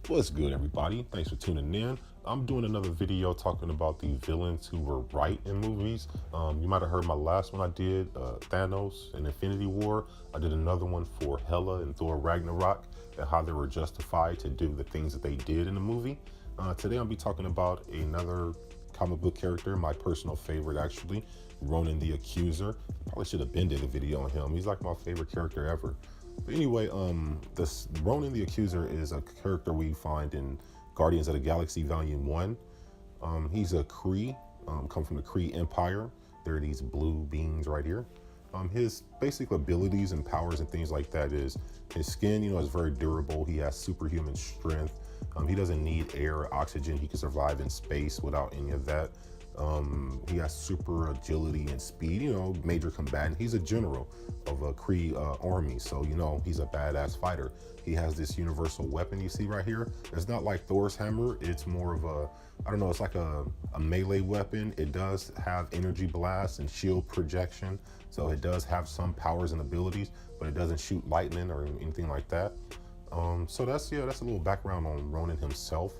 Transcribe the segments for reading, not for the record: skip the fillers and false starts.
What's good, everybody? Thanks for tuning in. I'm doing another video talking about the villains who were right in movies. You might have heard my last one I did, Thanos and Infinity War. I did another one for Hela and Thor Ragnarok and how they were justified to do the things that they did in the movie. Today I'll be talking about another comic book character, my personal favorite actually, Ronan the Accuser. Probably should have been did a video on him. He's like my favorite character ever. But anyway, this Ronan the Accuser is a character we find in Guardians of the Galaxy Volume 1. He's a Kree, come from the Kree Empire. There are these blue beings right here. His basic abilities and powers and things like that is his skin, is very durable. He has superhuman strength. He doesn't need air or oxygen. He can survive in space without any of that. He has super agility and speed, major combatant. He's a general of a Kree army, so he's a badass fighter. He has this universal weapon you see right here. It's not like Thor's hammer. It's more of a, I don't know, it's like a melee weapon. It does have energy blast and shield projection, so it does have some powers and abilities, but it doesn't shoot lightning or anything like that. So that's a little background on Ronan himself.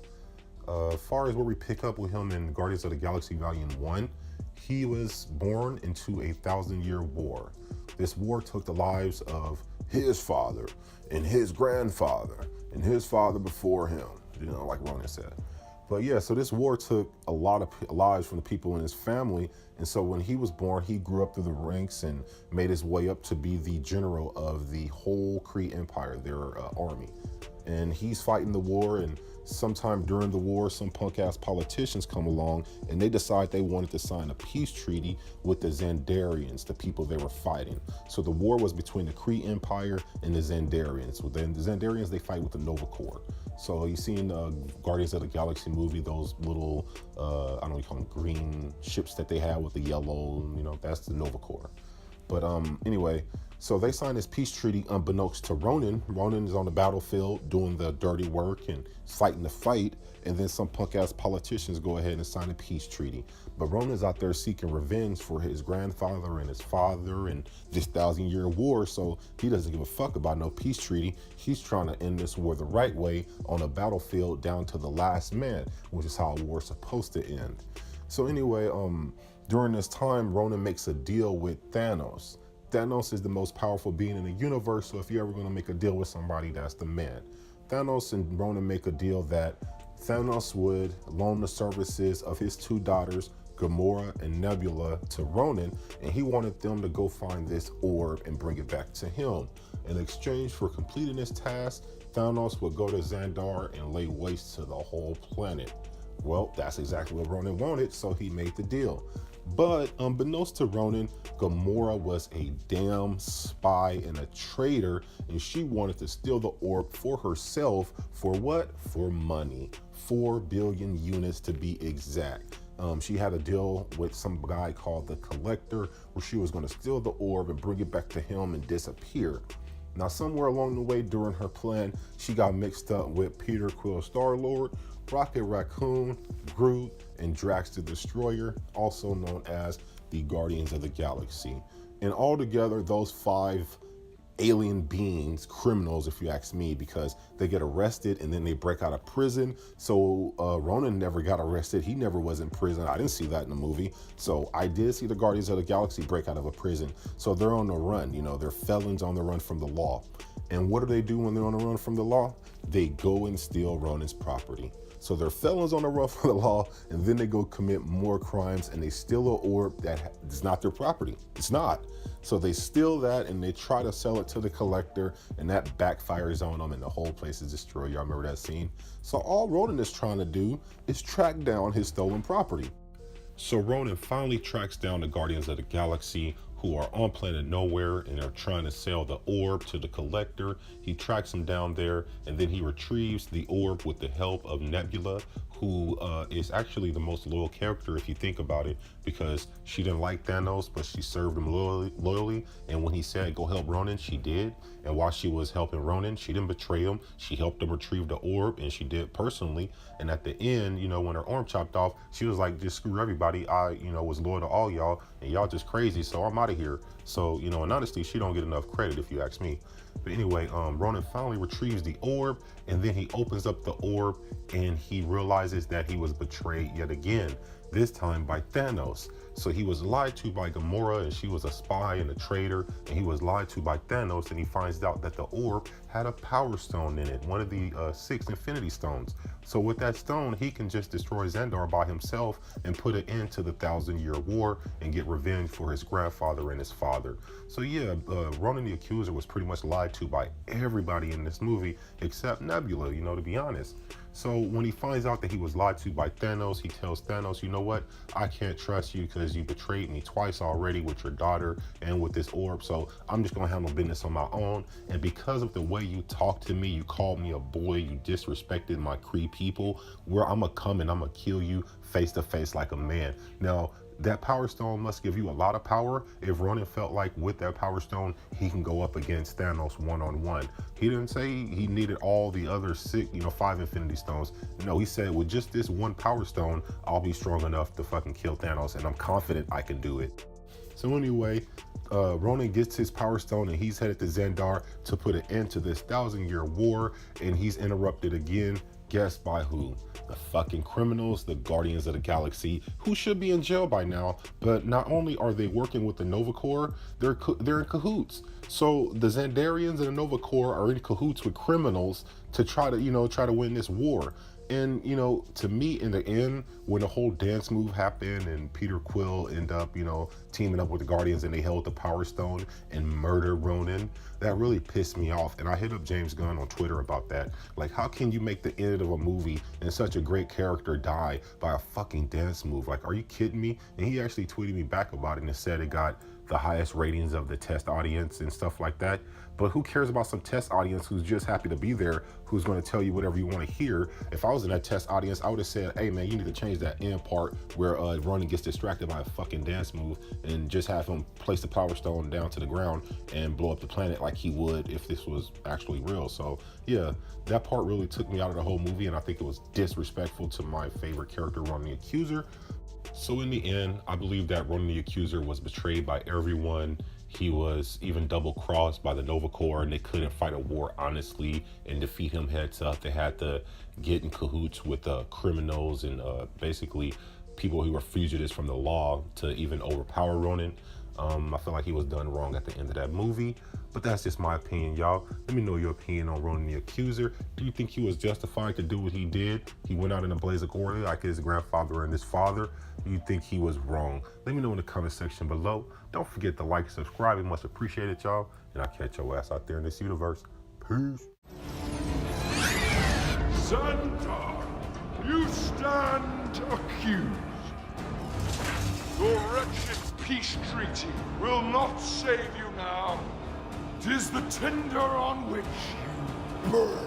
As far as where we pick up with him in Guardians of the Galaxy Volume 1, he was born into a 1,000-year war. This war took the lives of his father and his grandfather and his father before him, like Ronan said. But yeah, so this war took a lot of lives from the people in his family. And so when he was born, he grew up through the ranks and made his way up to be the general of the whole Kree Empire, their army. And he's fighting the war, and sometime during the war, some punk ass politicians come along and they decide they wanted to sign a peace treaty with the Xandarians, the people they were fighting. So the war was between the Kree Empire and the Xandarians. So then the Xandarians, they fight with the Nova Core. So you see in the Guardians of the Galaxy movie, those little, I don't know what you call them, green ships that they have with the yellow, that's the Nova Core. But anyway, so they signed this peace treaty unbeknownst to Ronan. Ronan is on the battlefield doing the dirty work and fighting the fight, and then some punk-ass politicians go ahead and sign a peace treaty. But Ronan's out there seeking revenge for his grandfather and his father and this 1,000-year war, so he doesn't give a fuck about no peace treaty. He's trying to end this war the right way on a battlefield down to the last man, which is how a war's supposed to end. So anyway, during this time, Ronan makes a deal with Thanos. Thanos is the most powerful being in the universe, so if you're ever going to make a deal with somebody, that's the man. Thanos and Ronan make a deal that Thanos would loan the services of his two daughters, Gamora and Nebula, to Ronan, and he wanted them to go find this orb and bring it back to him. In exchange for completing this task, Thanos would go to Xandar and lay waste to the whole planet. Well, that's exactly what Ronan wanted, so he made the deal. But unbeknownst to Ronan, Gamora was a damn spy and a traitor, and she wanted to steal the orb for herself. For what? For money. 4 billion units to be exact. She had a deal with some guy called the Collector, where she was going to steal the orb and bring it back to him and disappear. Now, somewhere along the way during her plan, she got mixed up with Peter Quill Star-Lord, Rocket Raccoon, Groot, and Drax the Destroyer, also known as the Guardians of the Galaxy. And altogether, those 5 alien beings, criminals if you ask me, because they get arrested and then they break out of prison. So Ronan never got arrested. He never was in prison. I didn't see that in the movie. So I did see the Guardians of the Galaxy break out of a prison. So they're on the run, they're felons on the run from the law. And what do they do when they're on the run from the law? They go and steal Ronan's property. So they're felons on the run from the law, and then they go commit more crimes and they steal an orb that is not their property. It's not. So they steal that and they try to sell it to the Collector, and that backfires on them and the whole place is destroyed. Y'all remember that scene? So all Ronan is trying to do is track down his stolen property. So Ronan finally tracks down the Guardians of the Galaxy, who are on planet Nowhere and are trying to sell the orb to the Collector. He tracks them down there, and then he retrieves the orb with the help of Nebula, who is actually the most loyal character if you think about it, because she didn't like Thanos, but she served him loyally. And when he said, go help Ronan, she did. And while she was helping Ronan, she didn't betray him. She helped him retrieve the orb, and she did personally. And at the end, when her arm chopped off, she was like, just screw everybody. I, was loyal to all y'all, and y'all just crazy, so I'm out of here. So, you know, in honesty, she don't get enough credit if you ask me. But anyway, Ronan finally retrieves the orb, and then he opens up the orb and he realizes that he was betrayed yet again, this time by Thanos. So he was lied to by Gamora, and she was a spy and a traitor, and he was lied to by Thanos, and he finds out that the orb had a power stone in it, one of the 6 Infinity Stones. So with that stone, he can just destroy Xandar by himself and put an end to the 1,000-year war and get revenge for his grandfather and his father. So yeah, Ronan the Accuser was pretty much lied to by everybody in this movie except Nebula, you know, to be honest. So when he finds out that he was lied to by Thanos, he tells Thanos, you know what, I can't trust you because you betrayed me twice already with your daughter and with this orb. So I'm just gonna handle business on my own. And because of the way you talked to me, you called me a boy, you disrespected my Kree people, where I'm gonna come and I'm gonna kill you face to face like a man. Now, that power stone must give you a lot of power if Ronan felt like with that power stone, he can go up against Thanos one-on-one. He didn't say he needed all the other 5 Infinity Stones. No, he said with just this one power stone, I'll be strong enough to fucking kill Thanos, and I'm confident I can do it. So anyway, Ronan gets his power stone and he's headed to Xandar to put an end to this 1,000-year war, and he's interrupted again. Guess by who? The fucking criminals, the Guardians of the Galaxy, who should be in jail by now. But not only are they working with the Nova Core, they're in cahoots. So the Xandarians and the Nova Core are in cahoots with criminals to try to win this war. And, to me, in the end, when the whole dance move happened and Peter Quill ended up, teaming up with the Guardians and they held the Power Stone and murdered Ronan, that really pissed me off. And I hit up James Gunn on Twitter about that. Like, how can you make the end of a movie and such a great character die by a fucking dance move? Like, are you kidding me? And he actually tweeted me back about it and said it got the highest ratings of the test audience and stuff like that. But who cares about some test audience who's just happy to be there, who's going to tell you whatever you want to hear? If I was in that test audience, I would have said, hey man, you need to change that end part where Ronan gets distracted by a fucking dance move, and just have him place the power stone down to the ground and blow up the planet like he would if this was actually real. So yeah, that part really took me out of the whole movie, and I think it was disrespectful to my favorite character, Ronan the Accuser. So in the end, I believe that Ronan the Accuser was betrayed by everyone. He was even double-crossed by the Nova Core, and they couldn't fight a war honestly and defeat him heads up. They had to get in cahoots with criminals and basically people who were fugitives from the law to even overpower Ronan. I feel like he was done wrong at the end of that movie, but that's just my opinion, y'all. Let me know your opinion on Ronan the Accuser. Do you think he was justified to do what he did? He went out in a blaze of glory like his grandfather and his father. Do you think he was wrong? Let me know in the comment section below. Don't forget to like, subscribe. We much appreciate it, y'all. And I'll catch your ass out there in this universe. Peace. Xandar, you stand accused. Your wretched peace treaty will not save you now. 'Tis the tinder on which you burn.